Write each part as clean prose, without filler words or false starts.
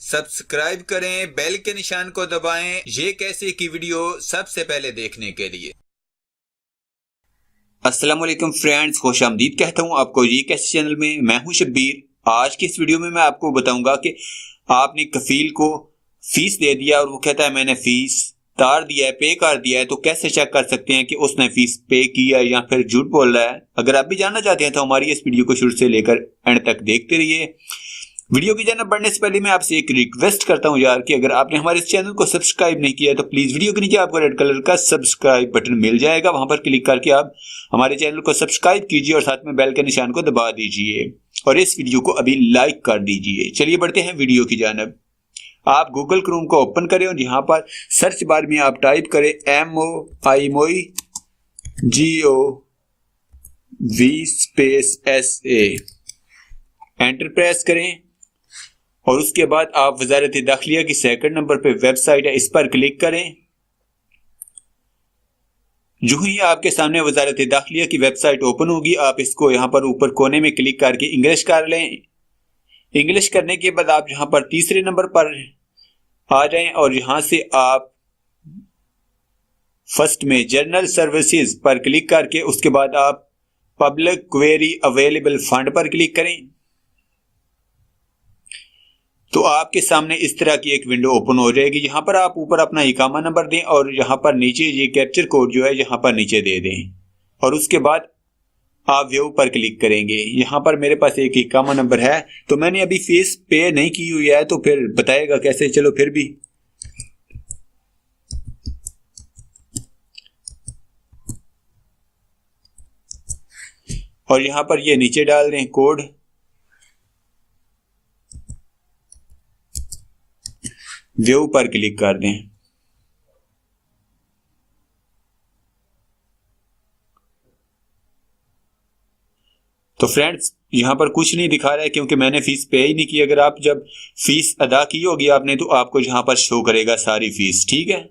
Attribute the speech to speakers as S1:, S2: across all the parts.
S1: Subscribe करें, bell के निशान को दबाएं ये कैसे की वीडियो सबसे पहले देखने के लिए। अस्सलाम वालेकुम फ्रेंड्स, खुश आमदीद कहता हूं आपको ये कैसे चैनल में। मैं हूं शब्बीर। आज की इस वीडियो में मैं आपको बताऊंगा कि आपने कफील को फीस दे दिया और वो कहता है मैंने फीस तार दिया है, पे कर दिया है, तो कैसे चेक कर सकते हैं कि उसने फीस पे किया है या फिर झूठ बोल रहा है। अगर आप भी जानना चाहते हैं तो हमारी इस वीडियो को शुरू से लेकर एंड तक देखते रहिए। वीडियो की जानब बढ़ने से पहले मैं आपसे एक रिक्वेस्ट करता हूं यार कि अगर आपने हमारे इस चैनल को सब्सक्राइब नहीं किया है तो प्लीज वीडियो के नीचे आपको रेड कलर का सब्सक्राइब बटन मिल जाएगा, वहां पर क्लिक करके आप हमारे चैनल को सब्सक्राइब कीजिए और साथ में बेल के निशान को दबा दीजिए और इस वीडियो को अभी लाइक कर दीजिए। चलिए बढ़ते हैं वीडियो की जानब। आप गूगल क्रोम को ओपन करें और यहाँ पर सर्च बार में आप टाइप करें MOIMOI-GOV-SA, एंटर प्रेस करें और उसके बाद आप वजारत दाखिलिया की सेकंड नंबर पे वेबसाइट है, इस पर क्लिक करें। जो ही आपके सामने वजारत दाखिलिया की वेबसाइट ओपन होगी, आप इसको यहाँ पर ऊपर कोने में क्लिक करके इंग्लिश कर लें। इंग्लिश करने के बाद आप यहाँ पर तीसरे नंबर पर आ जाएं और यहां से आप फर्स्ट में जनरल सर्विसेज पर क्लिक करके उसके बाद आप पब्लिक क्वेरी अवेलेबल फंड पर क्लिक करें तो आपके सामने इस तरह की एक विंडो ओपन हो जाएगी। यहां पर आप ऊपर अपना इकामा नंबर दें और यहां पर नीचे ये कैप्चर कोड जो है यहां पर नीचे दे दें और उसके बाद आप व्यू पर क्लिक करेंगे। यहां पर मेरे पास एक इकामा नंबर है तो मैंने अभी फीस पे नहीं की हुई है, तो फिर बताएगा कैसे। चलो फिर भी और यहां पर ये नीचे डाल दें कोड, व्यू पर क्लिक कर दें। तो फ्रेंड्स यहां पर कुछ नहीं दिखा रहा है क्योंकि मैंने फीस पे ही नहीं की। अगर आप जब फीस अदा की होगी आपने तो आपको यहां पर शो करेगा सारी फीस, ठीक है।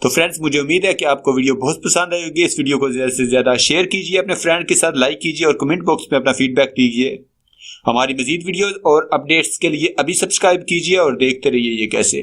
S1: तो फ्रेंड्स मुझे उम्मीद है कि आपको वीडियो बहुत पसंद आई होगी। इस वीडियो को ज्यादा से ज्यादा शेयर कीजिए, अपने फ्रेंड के साथ लाइक कीजिए और कमेंट बॉक्स में अपना फीडबैक दीजिए। हमारी मजीद वीडियो और अपडेट्स के लिए अभी सब्सक्राइब कीजिए और देखते रहिए ये कैसे।